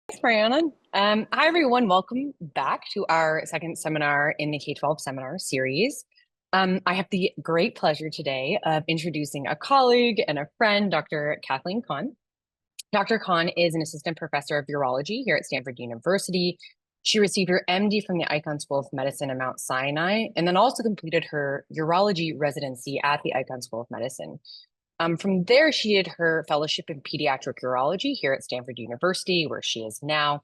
Thanks, Mariana. Hi, everyone. Welcome back to our second seminar in the K-12 seminar series. I have the great pleasure today of introducing a colleague and a friend, Dr. Kathleen Kan. Dr. Kan is an assistant professor of urology here at Stanford University. She received her MD from the Icahn School of Medicine at Mount Sinai, and then also completed her urology residency at the Icahn School of Medicine. From there, she did her fellowship in pediatric urology here at Stanford University, where she is now.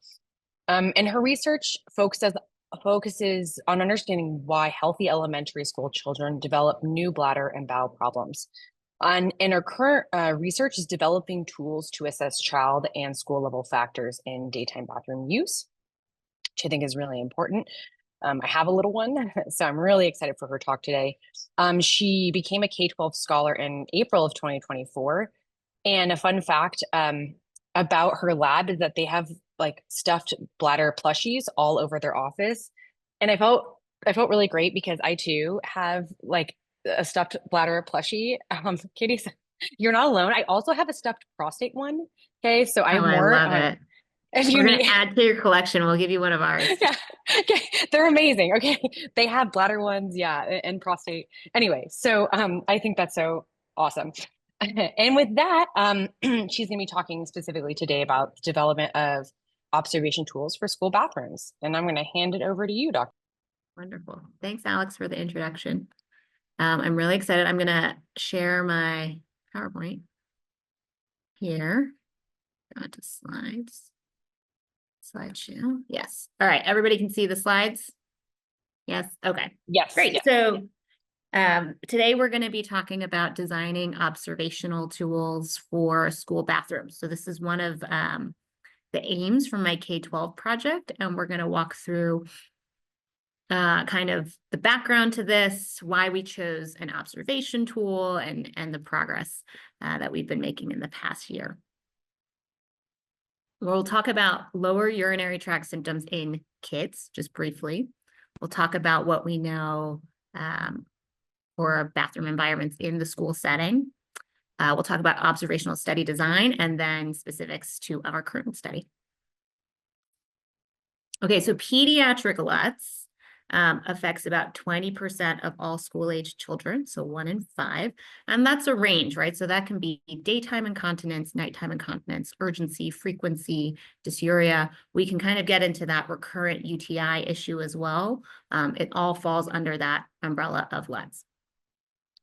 And her research focuses on understanding why healthy elementary school children develop new bladder and bowel problems. And her current research is developing tools to assess child and school level factors in daytime bathroom use, which I think is really important. I have a little one, so I'm really excited for her talk today. She became a K-12 scholar in April of 2024. And a fun fact about her lab is that they have like stuffed bladder plushies all over their office. And I felt really great because I too have like a stuffed bladder plushie. Katie, you're not alone. I also have a stuffed prostate one. Okay, so I Oh, have I more. love it. If you We're going need, to add to your collection. We'll give you one of ours. yeah, okay, they're amazing. Okay, they have bladder ones, yeah, and prostate. Anyway, so I think that's so awesome. And with that, she's going to be talking specifically today about the development of observation tools for school bathrooms. And I'm going to hand it over to you, Doctor. Wonderful. Thanks, Alex, for the introduction. I'm really excited. I'm going to share my PowerPoint here. Go to slides. Slideshow. Yes. All right. Everybody can see the slides? Yes. Okay. Yes. Great. Yes. So today we're going to be talking about designing observational tools for school bathrooms. So this is one of the aims from my K-12 project, and we're going to walk through kind of the background to this, why we chose an observation tool, and the progress that we've been making in the past year. We'll talk about lower urinary tract symptoms in kids, just briefly. We'll talk about what we know for bathroom environments in the school setting. We'll talk about observational study design and then specifics to our current study. Okay, so pediatric LUTS affects about 20% of all school-age children, so 1 in 5. And that's a range, right? So that can be daytime incontinence, nighttime incontinence, urgency, frequency, dysuria. We can kind of get into that recurrent UTI issue as well. It all falls under that umbrella of LUTS.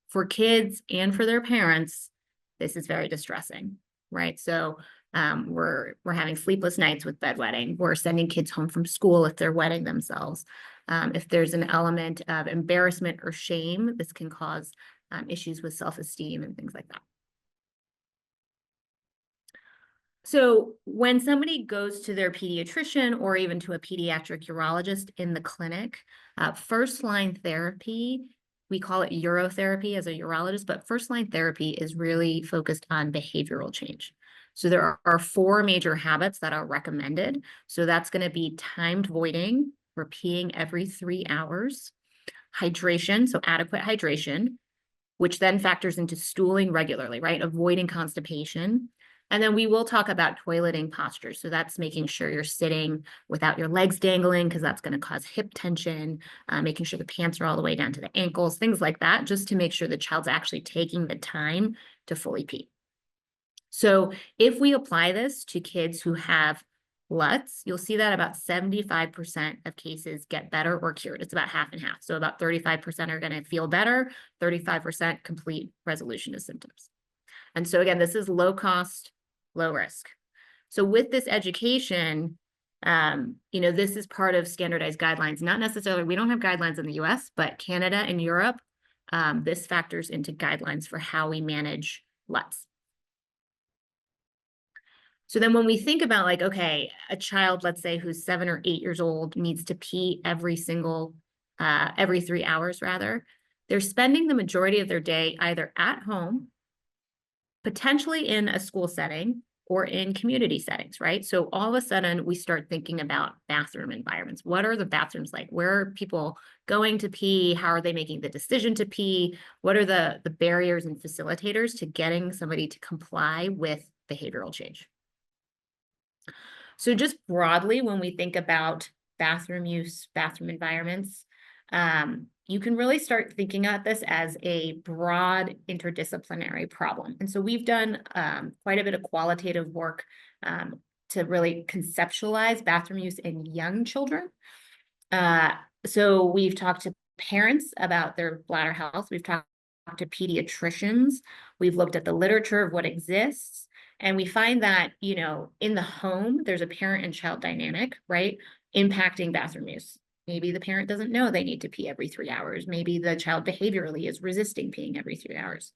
For kids and for their parents, this is very distressing, right? So we're having sleepless nights with bedwetting. We're sending kids home from school if they're wetting themselves. If there's an element of embarrassment or shame, this can cause issues with self-esteem and things like that. So when somebody goes to their pediatrician or even to a pediatric urologist in the clinic, first-line therapy, we call it urotherapy as a urologist, but first-line therapy is really focused on behavioral change. So there are 4 major habits that are recommended. So that's going to be timed voiding, we're peeing every 3 hours, hydration, so adequate hydration, which then factors into stooling regularly, right? Avoiding constipation. And then we will talk about toileting posture. So that's making sure you're sitting without your legs dangling, because that's going to cause hip tension, making sure the pants are all the way down to the ankles, things like that, just to make sure the child's actually taking the time to fully pee. So if we apply this to kids who have LUTS, you'll see that about 75% of cases get better or cured. It's about half and half. So about 35% are going to feel better, 35% complete resolution of symptoms. And so again, this is low cost, low risk. So with this education, this is part of standardized guidelines. Not necessarily, we don't have guidelines in the US, but Canada and Europe, this factors into guidelines for how we manage LUTS. So then when we think about like, okay, a child, let's say who's 7 or 8 years old needs to pee every 3 hours rather, they're spending the majority of their day either at home, potentially in a school setting, or in community settings, right? So all of a sudden we start thinking about bathroom environments. What are the bathrooms like? Where are people going to pee? How are they making the decision to pee? What are the barriers and facilitators to getting somebody to comply with behavioral change? So just broadly, when we think about bathroom use, bathroom environments, you can really start thinking at this as a broad interdisciplinary problem. And so we've done quite a bit of qualitative work to really conceptualize bathroom use in young children. So we've talked to parents about their bladder health. We've talked to pediatricians. We've looked at the literature of what exists. And we find that, you know, in the home, there's a parent and child dynamic, right? Impacting bathroom use. Maybe the parent doesn't know they need to pee every 3 hours. Maybe the child behaviorally is resisting peeing every 3 hours.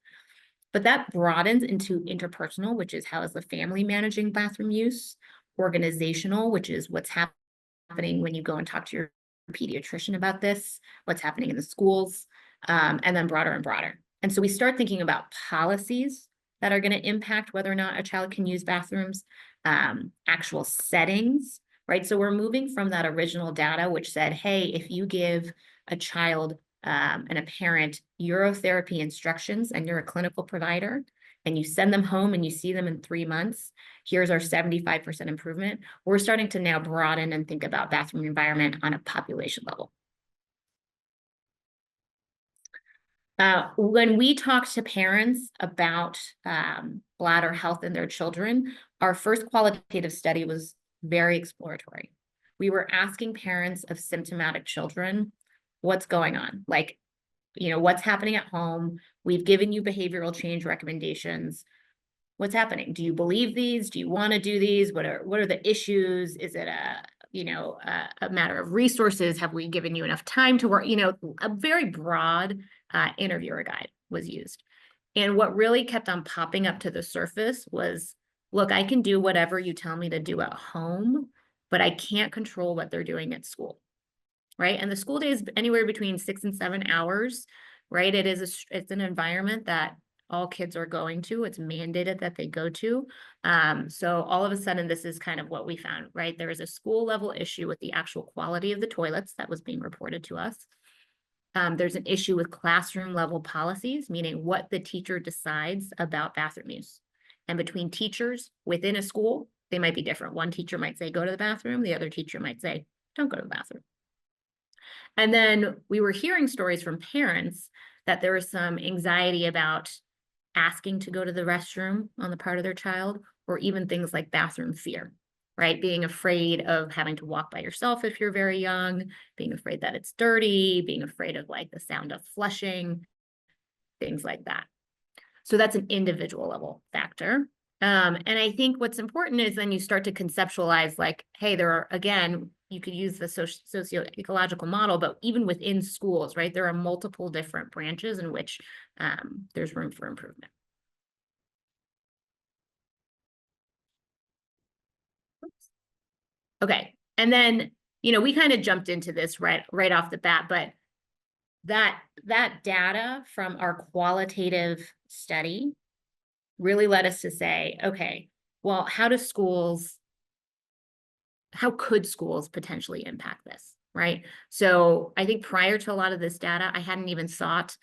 But that broadens into interpersonal, which is how is the family managing bathroom use, organizational, which is what's happening when you go and talk to your pediatrician about this, what's happening in the schools, and then broader and broader. And so we start thinking about policies that are going to impact whether or not a child can use bathrooms, actual settings, right? So we're moving from that original data, which said, hey, if you give a child and a parent urotherapy instructions and you're a clinical provider and you send them home and you see them in 3 months, here's our 75% improvement. We're starting to now broaden and think about bathroom environment on a population level. When we talk to parents about bladder health in their children, our first qualitative study was very exploratory. We were asking parents of symptomatic children, what's going on? Like, you know, what's happening at home? We've given you behavioral change recommendations. What's happening? Do you believe these? Do you want to do these? What are the issues? Is it a matter of resources? Have we given you enough time to work? You know, a very broad interviewer guide was used. And what really kept on popping up to the surface was, look, I can do whatever you tell me to do at home, but I can't control what they're doing at school, right? And the school day is anywhere between 6 and 7 hours, right? It's an environment that all kids are going to. It's mandated that they go to. So all of a sudden, this is kind of what we found, right? There is a school level issue with the actual quality of the toilets that was being reported to us. There's an issue with classroom level policies, meaning what the teacher decides about bathroom use. And between teachers within a school, they might be different. One teacher might say, go to the bathroom. The other teacher might say, don't go to the bathroom. And then we were hearing stories from parents that there was some anxiety about asking to go to the restroom on the part of their child, or even things like bathroom fear, right? Being afraid of having to walk by yourself if you're very young, being afraid that it's dirty, being afraid of like the sound of flushing, things like that. So that's an individual level factor. And I think what's important is then you start to conceptualize like, hey, there are, again, you could use the socio-ecological model, but even within schools, right, there are multiple different branches in which there's room for improvement. Oops. Okay, and then, you know, we kind of jumped into this right off the bat, but that data from our qualitative study really led us to say, okay, well, how could schools potentially impact this, right? So I think prior to a lot of this data, I hadn't even thought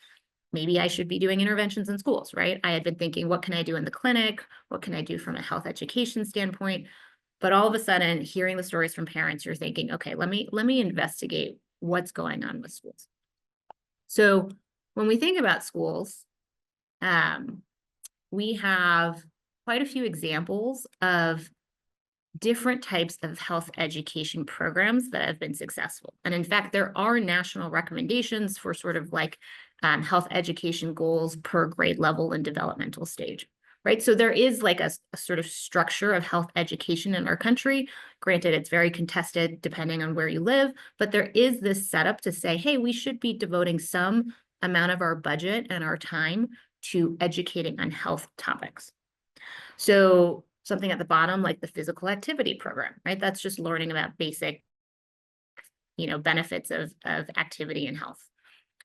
maybe I should be doing interventions in schools, right? I had been thinking, what can I do in the clinic? What can I do from a health education standpoint? But all of a sudden, hearing the stories from parents, you're thinking, okay, let me investigate what's going on with schools. So when we think about schools, we have quite a few examples of different types of health education programs that have been successful. And in fact, there are national recommendations for sort of like health education goals per grade level and developmental stage, right? So there is like a sort of structure of health education in our country. Granted, it's very contested depending on where you live, but there is this setup to say, hey, we should be devoting some amount of our budget and our time to educating on health topics. So something at the bottom, like the physical activity program, right? That's just learning about basic, you know, benefits of activity and health.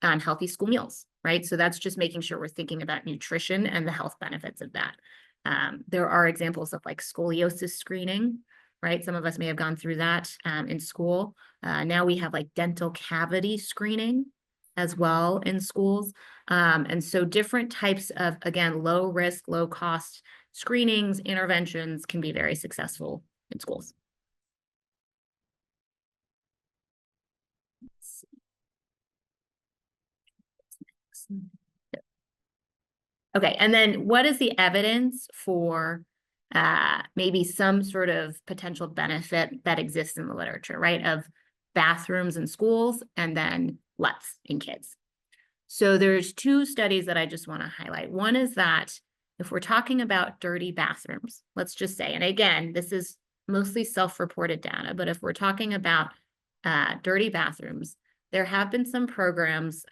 Healthy school meals, right? So that's just making sure we're thinking about nutrition and the health benefits of that. There are examples of like scoliosis screening, right? Some of us may have gone through that in school. Now we have like dental cavity screening as well in schools. And so different types of, again, low risk, low cost screenings, interventions can be very successful in schools. Okay, and then what is the evidence for maybe some sort of potential benefit that exists in the literature, right? Of bathrooms in schools and then LUTs in kids. So there's two studies that I just want to highlight. One is that if we're talking about dirty bathrooms, let's just say, and again, this is mostly self-reported data, but if we're talking about dirty bathrooms, there have been some programs,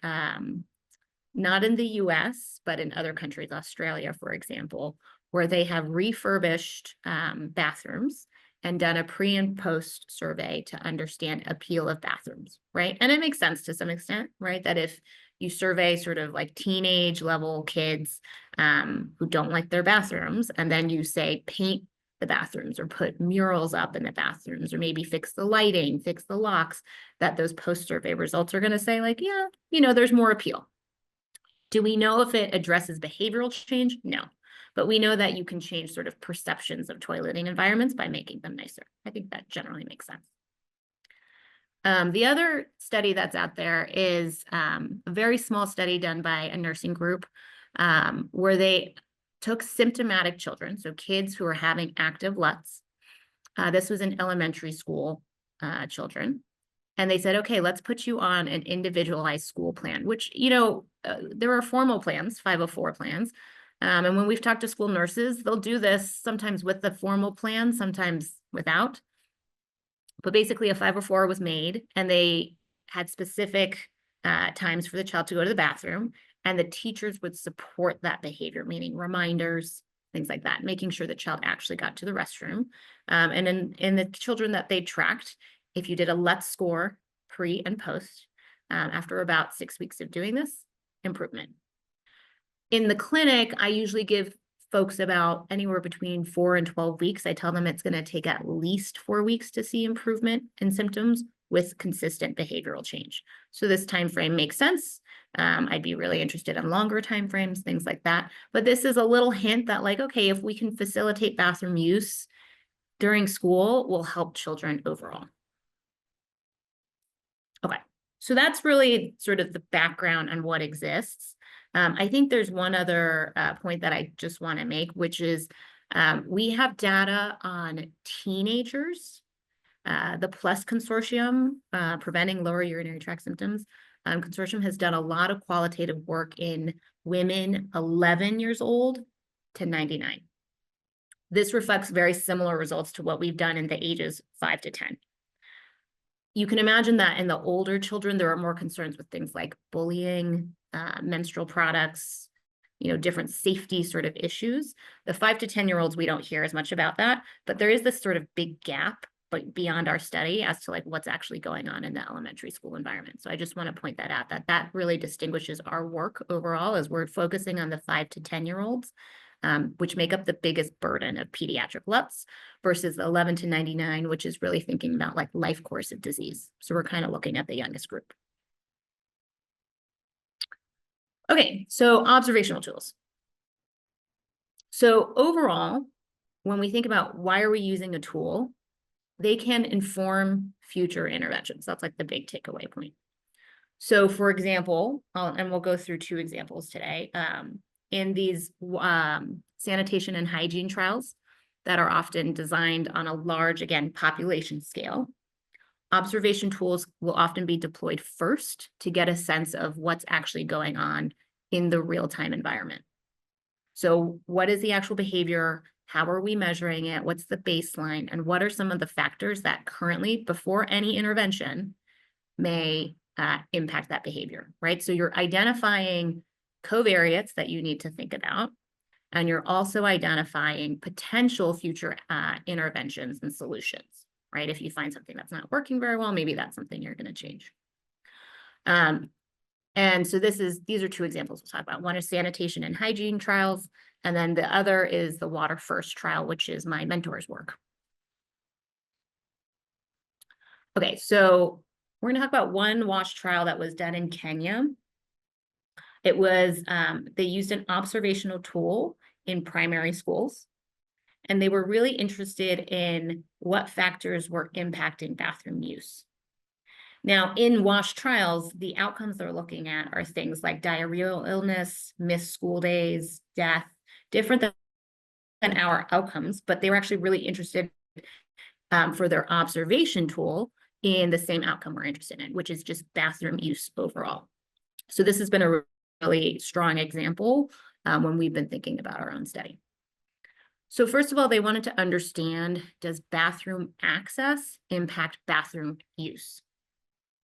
not in the US, but in other countries, Australia, for example, where they have refurbished bathrooms and done a pre and post survey to understand appeal of bathrooms, right? And it makes sense to some extent, right? That if you survey sort of like teenage level kids who don't like their bathrooms, and then you say paint the bathrooms or put murals up in the bathrooms or maybe fix the lighting, fix the locks, that those post-survey results are going to say like, yeah, you know, there's more appeal. Do we know if it addresses behavioral change? No. But we know that you can change sort of perceptions of toileting environments by making them nicer. I think that generally makes sense. The other study that's out there is a very small study done by a nursing group where they took symptomatic children, so kids who are having active LUTs. This was in elementary school children. And they said, okay, let's put you on an individualized school plan, which, you know, there are formal plans, 504 plans. And when we've talked to school nurses, they'll do this sometimes with the formal plan, sometimes without. But basically a 504 was made and they had specific times for the child to go to the bathroom, and the teachers would support that behavior, meaning reminders, things like that, making sure the child actually got to the restroom. And in the children that they tracked, if you did a LUTs score pre and post, after about 6 weeks of doing this, improvement. In the clinic, I usually give folks about anywhere between 4 and 12 weeks. I tell them it's going to take at least 4 weeks to see improvement in symptoms with consistent behavioral change. So this time frame makes sense. I'd be really interested in longer time frames, things like that. But this is a little hint that like, okay, if we can facilitate bathroom use during school, will help children overall. Okay, so that's really sort of the background on what exists. I think there's one other point that I just want to make, which is we have data on teenagers. The PLUS Consortium, Preventing Lower Urinary Tract Symptoms, consortium has done a lot of qualitative work in women 11 years old to 99. This reflects very similar results to what we've done in the ages 5 to 10. You can imagine that in the older children, there are more concerns with things like bullying, menstrual products, you know, different safety sort of issues. The 5 to 10-year-olds, we don't hear as much about that, but there is this sort of big gap but beyond our study as to like what's actually going on in the elementary school environment. So I just want to point that out, that really distinguishes our work overall as we're focusing on the 5 to 10-year-olds. Which make up the biggest burden of pediatric LUTs versus the 11 to 99, which is really thinking about like life course of disease. So we're kind of looking at the youngest group. Okay, so observational tools. So overall, when we think about why are we using a tool, they can inform future interventions. That's like the big takeaway point. So for example, and we'll go through 2 examples today. In these sanitation and hygiene trials that are often designed on a large, again, population scale, observation tools will often be deployed first to get a sense of what's actually going on in the real-time environment. So what is the actual behavior? How are we measuring it? What's the baseline? And what are some of the factors that currently, before any intervention, may impact that behavior, right? So you're identifying covariates that you need to think about, and you're also identifying potential future interventions and solutions, right? If you find something that's not working very well, maybe that's something you're going to change. And so these are 2 examples we'll talk about. One is sanitation and hygiene trials, and then the other is the Water First trial, which is my mentor's work. Okay, so we're going to talk about one WASH trial that was done in Kenya. It was, they used an observational tool in primary schools, and they were really interested in what factors were impacting bathroom use. Now, in WASH trials, the outcomes they're looking at are things like diarrheal illness, missed school days, death, different than our outcomes, but they were actually really interested for their observation tool in the same outcome we're interested in, which is just bathroom use overall. So this has been a really strong example when we've been thinking about our own study. So first of all, they wanted to understand, does bathroom access impact bathroom use?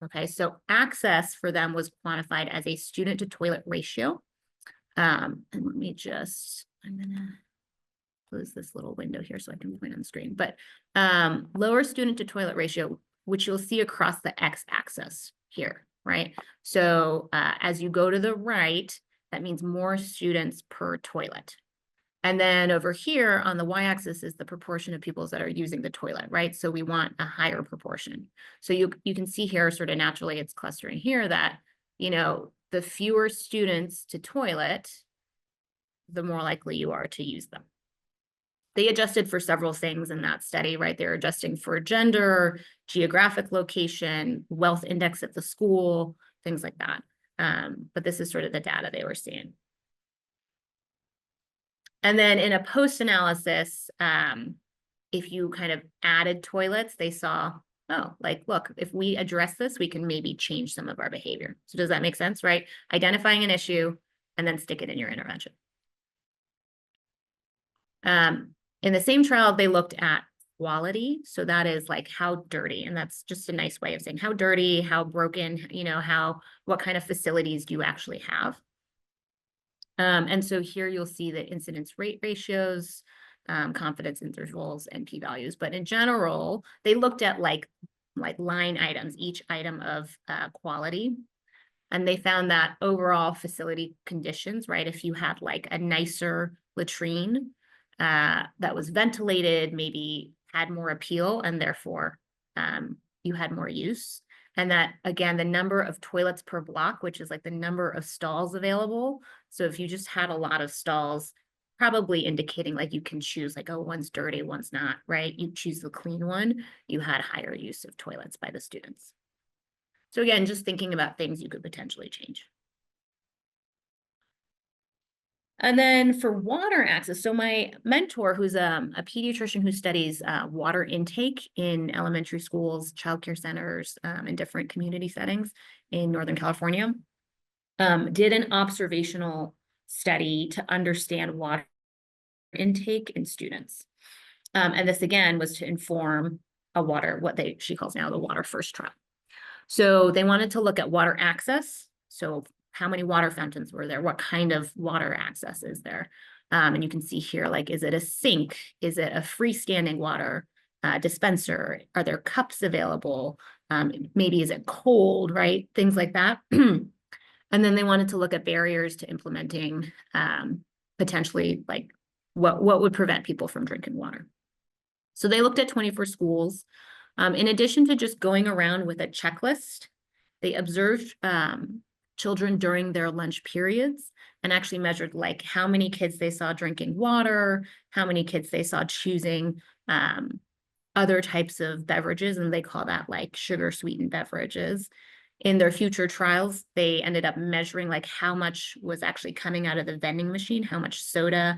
Okay, so access for them was quantified as a student to toilet ratio. And let me just, I'm gonna close this little window here so I can point on the screen, but lower student to toilet ratio, which you'll see across the x-axis here, right? So as you go to the right, that means more students per toilet. And then over here on the y-axis is the proportion of people that are using the toilet, right? So we want a higher proportion. So you can see here sort of naturally it's clustering here that, you know, the fewer students to toilet, the more likely you are to use them. They adjusted for several things in that study, right? They're adjusting for gender, geographic location, wealth index at the school, things like that. But this is sort of the data they were seeing. And then in a post-analysis, if you kind of added toilets, they saw, oh, like, look, if we address this, we can maybe change some of our behavior. So does that make sense, right? Identifying an issue and then stick it in your intervention. In the same trial, they looked at quality. So that is like how dirty, and that's just a nice way of saying how dirty, how broken, you know, what kind of facilities do you actually have? And so here you'll see the incidence rate ratios, confidence intervals, and p-values. But in general, they looked at like line items, each item of quality. And they found that overall facility conditions, right? If you had like a nicer latrine that was ventilated, maybe had more appeal, and therefore you had more use. And that, again, the number of toilets per block, which is like the number of stalls available. So if you just had a lot of stalls, probably indicating like you can choose like, oh, one's dirty, one's not, right? You choose the clean one, you had higher use of toilets by the students. So again, just thinking about things you could potentially change. And then for water access, so my mentor, who's a pediatrician who studies water intake in elementary schools, childcare centers, and different community settings in Northern California, did an observational study to understand water intake in students. And this, again, was to inform what she calls now the water first trial. So they wanted to look at water access. So how many water fountains were there? What kind of water access is there? And you can see here, like, is it a sink? Is it a freestanding water dispenser? Are there cups available? Maybe is it cold, right? Things like that. And then they wanted to look at barriers to implementing potentially like what would prevent people from drinking water. So they looked at 24 schools. In addition to just going around with a checklist, they observed children during their lunch periods and actually measured like how many kids they saw drinking water, how many kids they saw choosing other types of beverages, and they call that like sugar sweetened beverages. In their future trials, they ended up measuring like how much was actually coming out of the vending machine, how much soda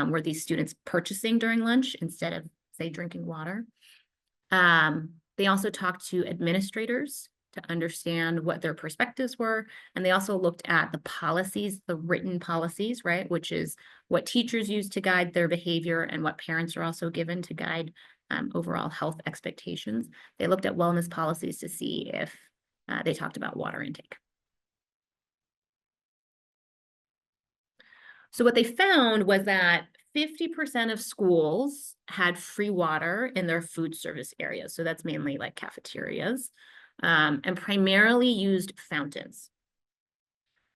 were these students purchasing during lunch instead of, say, drinking water. They also talked to administrators to understand what their perspectives were. And they also looked at the policies, the written policies, right? Which is what teachers use to guide their behavior and what parents are also given to guide overall health expectations. They looked at wellness policies to see if they talked about water intake. So what they found was that 50% of schools had free water in their food service areas. So that's mainly like cafeterias, and primarily used fountains.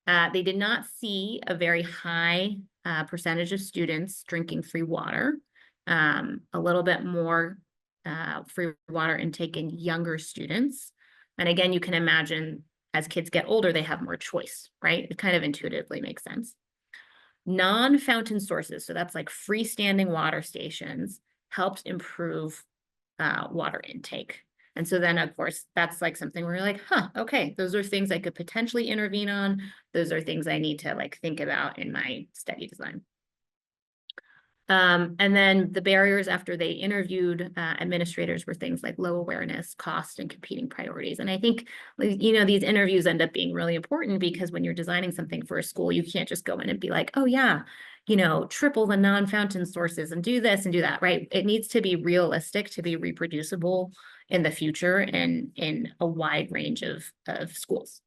They did not see a very high percentage of students drinking free water, a little bit more free water intake in younger students. And again, you can imagine as kids get older, they have more choice, right? It kind of intuitively makes sense. Non-fountain sources, so that's like freestanding water stations, helped improve water intake. And so then, of course, that's like something where you're like, huh, okay, those are things I could potentially intervene on. Those are things I need to like think about in my study design. And then the barriers after they interviewed administrators were things like low awareness, cost, and competing priorities. And I think, you know, these interviews end up being really important because when you're designing something for a school, you can't just go in and be like, oh yeah, you know, triple the non-fountain sources and do this and do that, right? It needs to be realistic to be reproducible in the future and in a wide range of schools.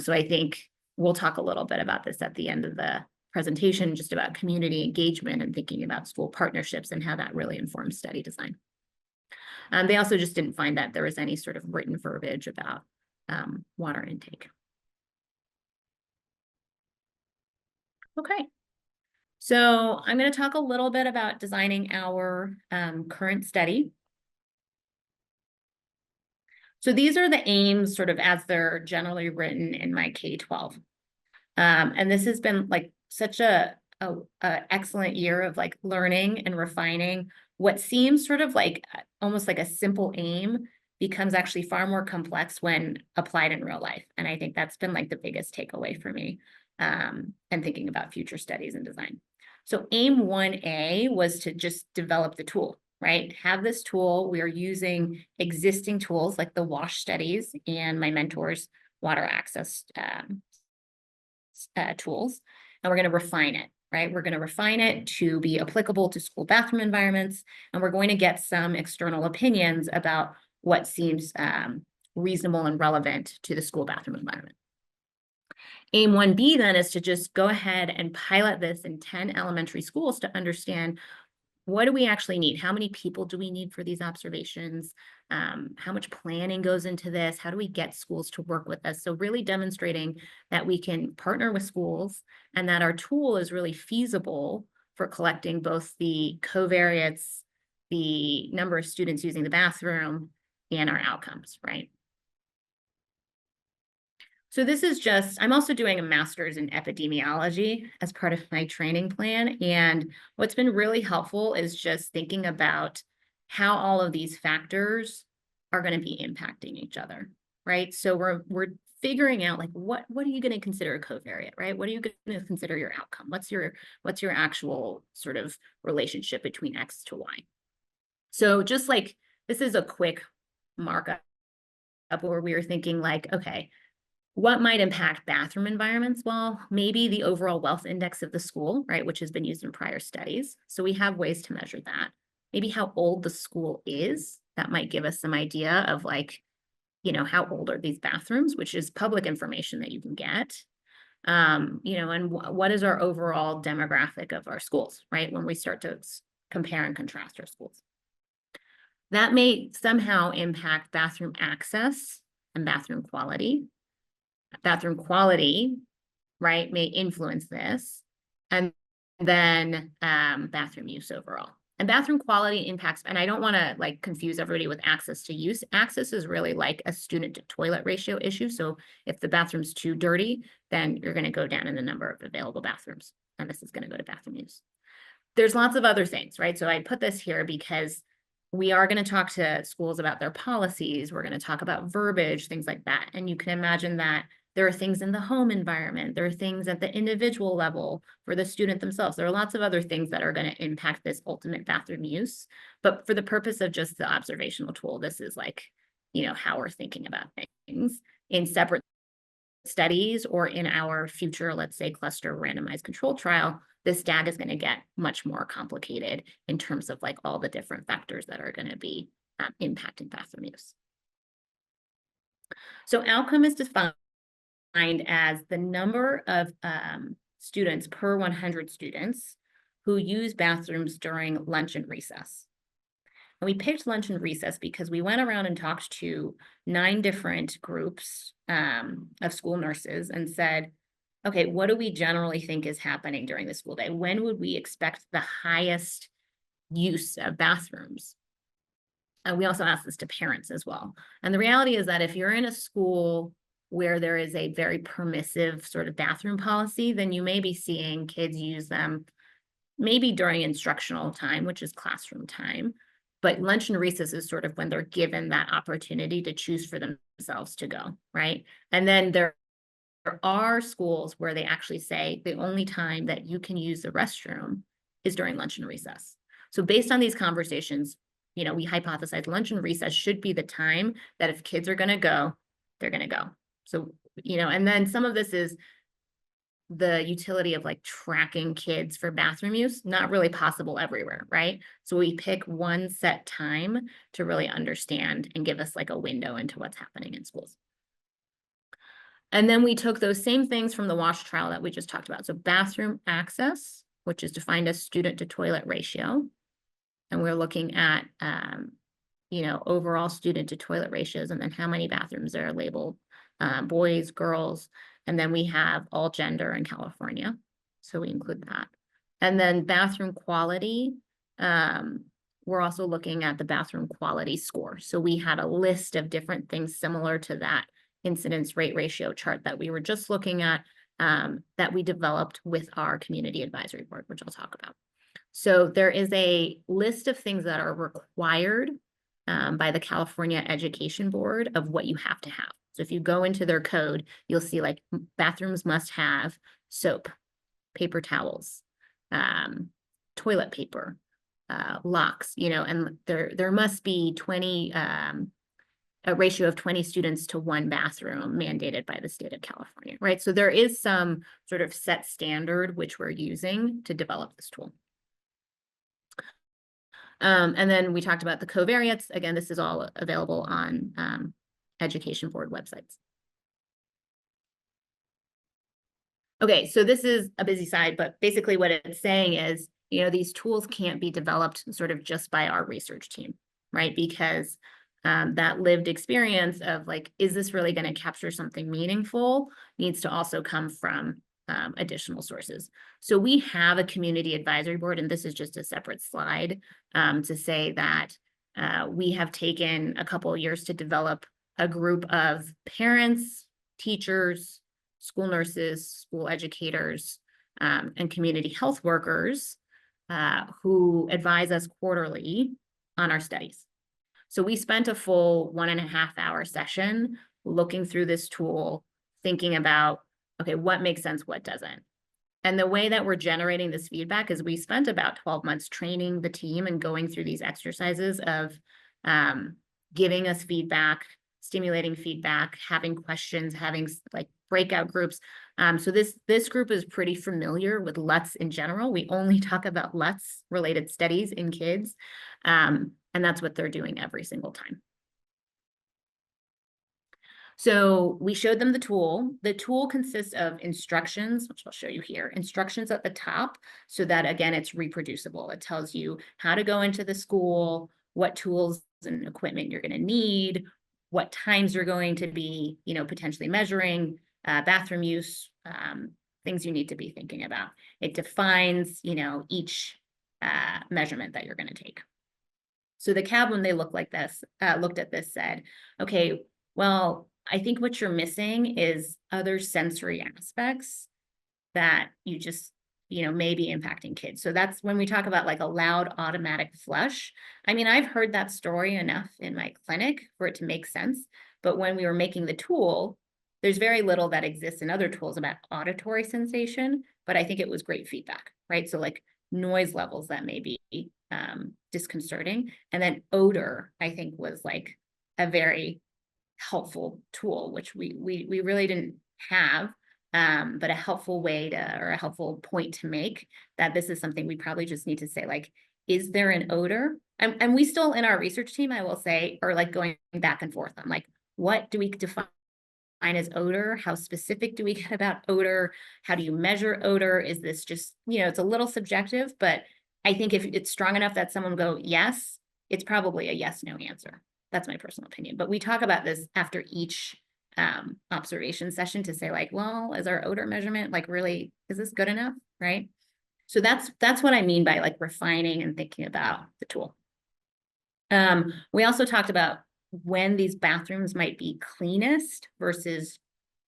So I think we'll talk a little bit about this at the end of the presentation, just about community engagement and thinking about school partnerships and how that really informs study design. They also just didn't find that there was any sort of written verbiage about water intake. Okay, so I'm going to talk a little bit about designing our current study. So these are the aims sort of as they're generally written in my K-12. And this has been like such a excellent year of like learning and refining what seems sort of like almost like a simple aim becomes actually far more complex when applied in real life. And I think that's been like the biggest takeaway for me and thinking about future studies and design. So aim 1A was to just develop the tool, right? Have this tool. We are using existing tools like the WASH studies and my mentor's water access tools, and we're going to refine it, right? We're going to refine it to be applicable to school bathroom environments, and we're going to get some external opinions about what seems reasonable and relevant to the school bathroom environment. Aim 1B then is to just go ahead and pilot this in 10 elementary schools to understand what do we actually need? How many people do we need for these observations? How much planning goes into this? How do we get schools to work with us? So really demonstrating that we can partner with schools and that our tool is really feasible for collecting both the covariates, the number of students using the bathroom, and our outcomes, right? So this is just, I'm also doing a master's in epidemiology as part of my training plan. And what's been really helpful is just thinking about how all of these factors are going to be impacting each other, right? So we're figuring out like, what are you going to consider a covariate, right? What are you going to consider your outcome? What's your actual sort of relationship between X to Y? So just like, this is a quick markup where we were thinking like, okay, what might impact bathroom environments? Well, maybe the overall wealth index of the school, right, which has been used in prior studies. So we have ways to measure that. Maybe how old the school is. That might give us some idea of like, you know, how old are these bathrooms, which is public information that you can get. You know, and what is our overall demographic of our schools, right? When we start to compare and contrast our schools. That may somehow impact bathroom access and bathroom quality. Bathroom quality, right, may influence this, and then bathroom use overall. And bathroom quality impacts, and I don't want to like confuse everybody with access to use. Access is really like a student to toilet ratio issue. So if the bathroom's too dirty, then you're going to go down in the number of available bathrooms, and this is going to go to bathroom use. There's lots of other things, right? So I put this here because we are going to talk to schools about their policies. We're going to talk about verbiage, things like that. And you can imagine that there are things in the home environment. There are things at the individual level for the student themselves. There are lots of other things that are going to impact this ultimate bathroom use. But for the purpose of just the observational tool, this is like, you know, how we're thinking about things in separate studies or in our future, let's say, cluster randomized control trial. This DAG is going to get much more complicated in terms of like all the different factors that are going to be impacting bathroom use. So outcome is defined as the number of students per 100 students who use bathrooms during lunch and recess. And we picked lunch and recess because we went around and talked to 9 different groups of school nurses and said, okay, what do we generally think is happening during the school day? When would we expect the highest use of bathrooms? And we also asked this to parents as well. And the reality is that if you're in a school where there is a very permissive sort of bathroom policy, then you may be seeing kids use them maybe during instructional time, which is classroom time, But lunch and recess is sort of when they're given that opportunity to choose for themselves to go, right? And then there are schools where they actually say the only time that you can use the restroom is during lunch and recess. So based on these conversations, we hypothesize lunch and recess should be the time that if kids are going to go, they're going to go. So, and then some of this is the utility of like tracking kids for bathroom use, not really possible everywhere, right? So we pick one set time to really understand and give us like a window into what's happening in schools. And then we took those same things from the WASH trial that we just talked about. So bathroom access, which is defined as student to toilet ratio. And we're looking at, overall student to toilet ratios, and then how many bathrooms are labeled boys, girls. And then we have all gender in California. So we include that. And then bathroom quality, we're also looking at the bathroom quality score. So we had a list of different things similar to that incidence rate ratio chart that we were just looking at, that we developed with our community advisory board, which I'll talk about. So there is a list of things that are required by the California Education Board of what you have to have. So if you go into their code, you'll see like bathrooms must have soap, paper towels, toilet paper, locks, and there must be 20, a ratio of 20 students to one bathroom mandated by the state of California, right? So there is some sort of set standard which we're using to develop this tool. And then we talked about the covariates. Again, this is all available on education board websites. Okay, so this is a busy slide, but basically what it's saying is, these tools can't be developed sort of just by our research team, right? Because that lived experience of like, is this really going to capture something meaningful, needs to also come from additional sources. So we have a community advisory board, and this is just a separate slide to say that we have taken a couple of years to develop a group of parents, teachers, school nurses, school educators, and community health workers who advise us quarterly on our studies. So we spent a full 1.5-hour session looking through this tool, thinking about, okay, what makes sense, what doesn't. And the way that we're generating this feedback is we spent about 12 months training the team and going through these exercises of giving us feedback, stimulating feedback, having questions, having like breakout groups. So this group is pretty familiar with LUTs in general. We only talk about LUTs related studies in kids. And that's what they're doing every single time. So we showed them the tool. The tool consists of instructions, which I'll show you here, instructions at the top, so that, again, it's reproducible. It tells you how to go into the school, what tools and equipment you're going to need, what times you're going to be, potentially measuring, bathroom use, things you need to be thinking about. It defines, each measurement that you're going to take. So the CAB, when they looked at this, said, okay, well, I think what you're missing is other sensory aspects that you just, may be impacting kids. So that's when we talk about like a loud automatic flush. I mean, I've heard that story enough in my clinic for it to make sense. But when we were making the tool, there's very little that exists in other tools about auditory sensation, but I think it was great feedback, right? So like noise levels that may be disconcerting. And then odor, I think, was like a very helpful tool, which we really didn't have, but a helpful way to, or a helpful point to make that this is something we probably just need to say, like, is there an odor? And we still, in our research team, I will say, are like going back and forth on like, what do we define as odor? How specific do we get about odor? How do you measure odor? Is this just, it's a little subjective, but I think if it's strong enough that someone go, yes, it's probably a yes, no answer. That's my personal opinion. But we talk about this after each observation session to say like, well, is our odor measurement like really, is this good enough, right? So that's what I mean by like refining and thinking about the tool. We also talked about when these bathrooms might be cleanest versus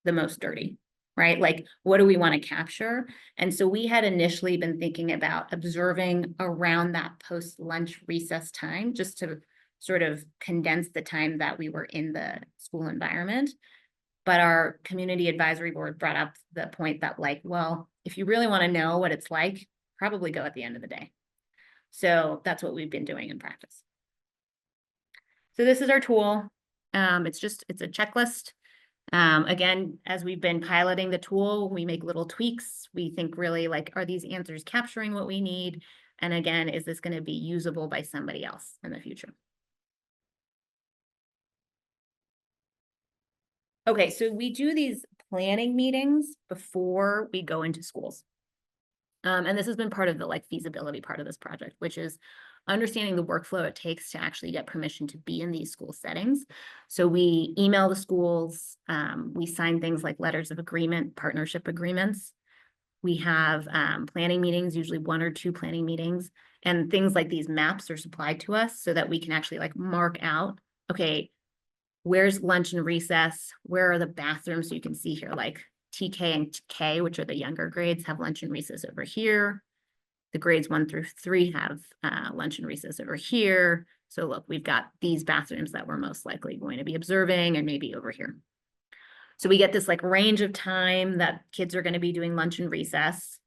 the most dirty, right? Like, what do we want to capture? And so we had initially been thinking about observing around that post-lunch recess time, just to sort of condense the time that we were in the school environment. But our community advisory board brought up the point that, like, well, if you really want to know what it's like, probably go at the end of the day. So that's what we've been doing in practice. So this is our tool. It's a checklist. Again, as we've been piloting the tool, we make little tweaks. We think really like, are these answers capturing what we need? And again, is this going to be usable by somebody else in the future? Okay, so we do these planning meetings before we go into schools. And this has been part of the like feasibility part of this project, which is understanding the workflow it takes to actually get permission to be in these school settings. So we email the schools, we sign things like letters of agreement, partnership agreements. We have planning meetings, usually 1 or 2 planning meetings, and things like these maps are supplied to us so that we can actually like mark out, okay, where's lunch and recess? Where are the bathrooms? So you can see here, like TK and K, which are the younger grades, have lunch and recess over here. The grades 1 through 3 have lunch and recess over here. So look, we've got these bathrooms that we're most likely going to be observing and maybe over here. So we get this like range of time that kids are going to be doing lunch and recess.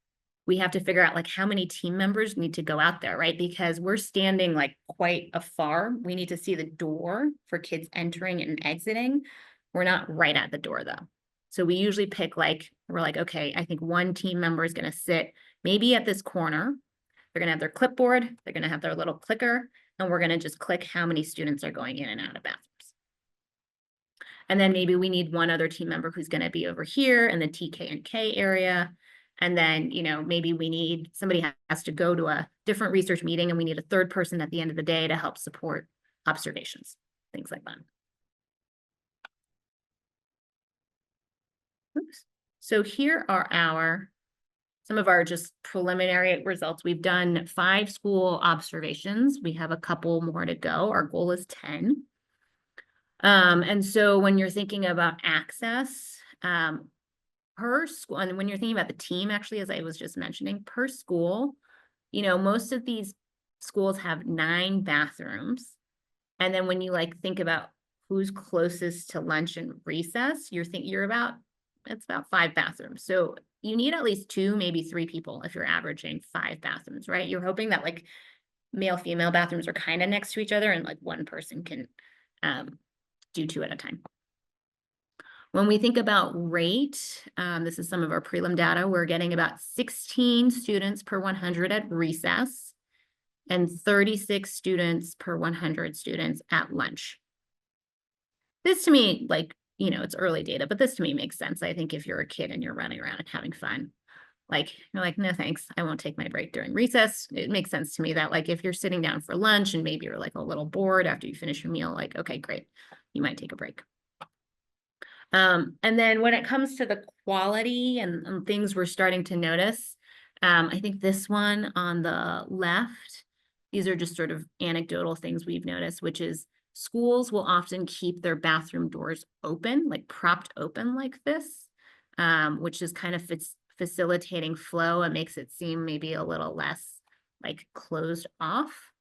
We have to figure out like how many team members need to go out there, right? Because we're standing like quite afar. We need to see the door for kids entering and exiting. We're not right at the door though. So we usually pick like, we're like, okay, I think 1 team member is going to sit maybe at this corner. They're going to have their clipboard. They're going to have their little clicker, and we're going to just click how many students are going in and out of bathrooms. And then maybe we need 1 other team member who's going to be over here in the TK and K area. And then, you know, maybe we need somebody has to go to a different research meeting, and we need a 3rd person at the end of the day to help support observations, things like that. Oops. So here are some of our just preliminary results. We've done 5 school observations. We have a couple more to go. Our goal is 10. And so when you're thinking about access, per school, and when you're thinking about the team, actually, as I was just mentioning, per school, you know, most of these schools have 9 bathrooms. And then when you like think about who's closest to lunch and recess, it's about 5 bathrooms. So you need at least 2, maybe 3 people if you're averaging 5 bathrooms, right? You're hoping that like male, female bathrooms are kind of next to each other, and like 1 person can do 2 at a time. When we think about rate, this is some of our prelim data. We're getting about 16 students per 100 at recess and 36 students per 100 students at lunch. This to me, like, you know, it's early data, but this to me makes sense. I think if you're a kid and you're running around and having fun, like, you're like, no, thanks, I won't take my break during recess. It makes sense to me that like, if you're sitting down for lunch and maybe you're like a little bored after you finish your meal, like, okay, great, you might take a break. And then when it comes to the quality and things we're starting to notice, I think this one on the left, these are just sort of anecdotal things we've noticed, which is schools will often keep their bathroom doors open, like propped open like this, which is kind of facilitating flow and makes it seem maybe a little less like closed off.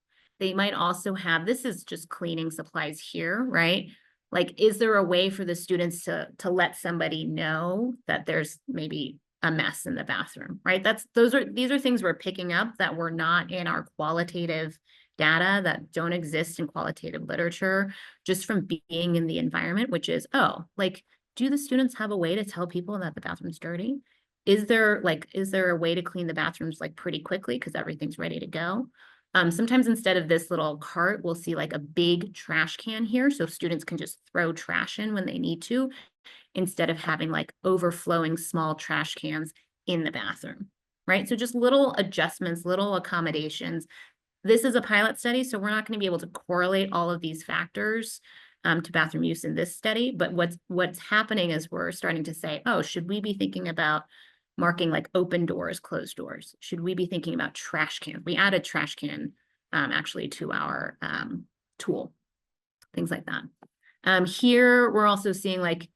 They might also have, this is just cleaning supplies here, right? Like, is there a way for the students to let somebody know that there's maybe a mess in the bathroom, right? These are things we're picking up that were not in our qualitative data, that don't exist in qualitative literature, just from being in the environment, which is, oh, like, do the students have a way to tell people that the bathroom's dirty? Is there a way to clean the bathrooms like pretty quickly because everything's ready to go? Sometimes instead of this little cart, we'll see like a big trash can here, so students can just throw trash in when they need to, instead of having like overflowing small trash cans in the bathroom, right? So just little adjustments, little accommodations. This is a pilot study, so we're not going to be able to correlate all of these factors to bathroom use in this study, but what's happening is we're starting to say, oh, should we be thinking about marking like open doors, closed doors? Should we be thinking about trash cans? We added trash can actually to our tool, things like that. Here, we're also seeing like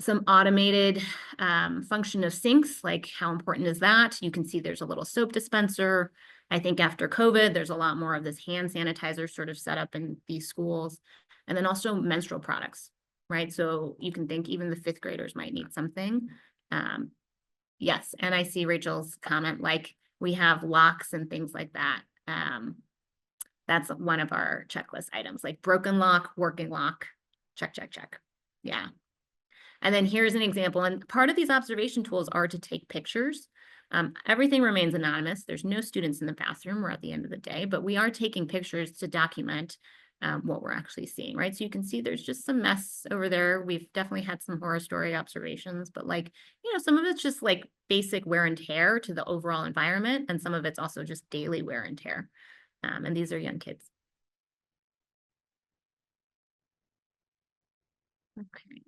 some automated function of sinks, like how important is that? You can see there's a little soap dispenser. I think after COVID, there's a lot more of this hand sanitizer sort of set up in these schools. And then also menstrual products, right? So you can think even the 5th graders might need something. Yes, and I see Rachel's comment, like we have locks and things like that. That's one of our checklist items, like broken lock, working lock, check, check, check. Yeah. And then here's an example. And part of these observation tools are to take pictures. Everything remains anonymous. There's no students in the bathroom. We're at the end of the day, but we are taking pictures to document what we're actually seeing, right? So you can see there's just some mess over there. We've definitely had some horror story observations, but like, you know, some of it's just like basic wear and tear to the overall environment. And some of it's also just daily wear and tear. And these are young kids. Okay.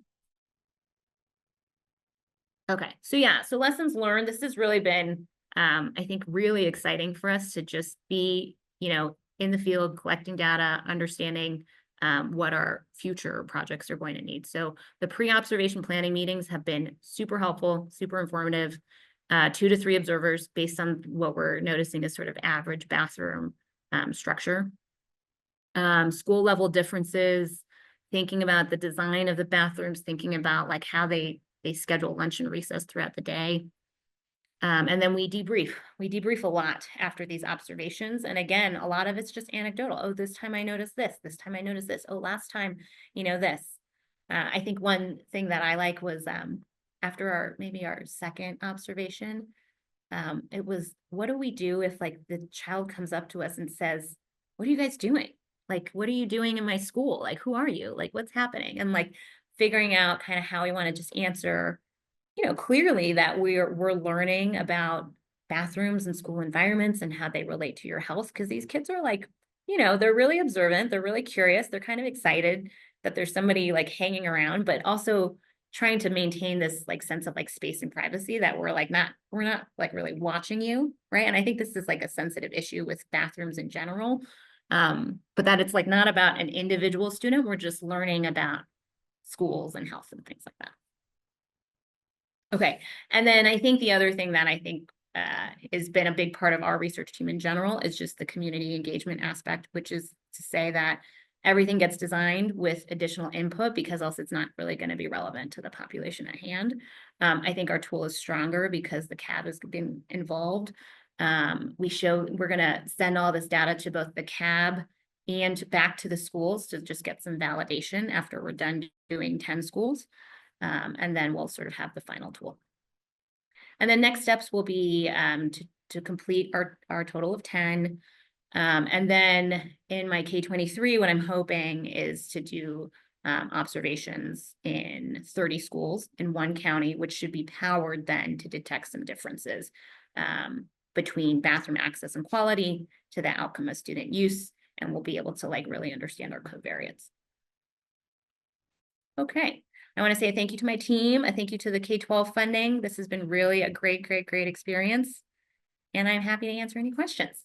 Okay, so yeah, so lessons learned. This has really been, I think, really exciting for us to just be, you know, in the field, collecting data, understanding what our future projects are going to need. So the pre-observation planning meetings have been super helpful, super informative. 2 to 3 observers based on what we're noticing is sort of average bathroom structure. School level differences, thinking about the design of the bathrooms, thinking about like how they schedule lunch and recess throughout the day. And then we debrief. We debrief a lot after these observations. And again, a lot of it's just anecdotal. Oh, this time I noticed this. This time I noticed this. Oh, last time, you know, this. I think one thing that I like was after maybe our second observation, it was, what do we do if like the child comes up to us and says, what are you guys doing? Like, what are you doing in my school? Like, who are you? Like, what's happening? And like figuring out kind of how we want to just answer, you know, clearly that we're learning about bathrooms and school environments and how they relate to your health. Because these kids are like, you know, they're really observant. They're really curious. They're kind of excited that there's somebody like hanging around, but also trying to maintain this like sense of like space and privacy that we're not like really watching you, right? And I think this is like a sensitive issue with bathrooms in general. But that it's like not about an individual student. We're just learning about schools and health and things like that. Okay, and then I think the other thing that I think has been a big part of our research team in general is just the community engagement aspect, which is to say that everything gets designed with additional input because else it's not really going to be relevant to the population at hand. I think our tool is stronger because the CAB has been involved. We're going to send all this data to both the CAB and back to the schools to just get some validation after we're done doing 10 schools. And then we'll sort of have the final tool. And then next steps will be to complete our total of 10. And then in my K-23, what I'm hoping is to do observations in 30 schools in one county, which should be powered then to detect some differences between bathroom access and quality to the outcome of student use. And we'll be able to like really understand our covariates. Okay. I want to say a thank you to my team. A thank you to the K-12 funding. This has been really a great experience. And I'm happy to answer any questions.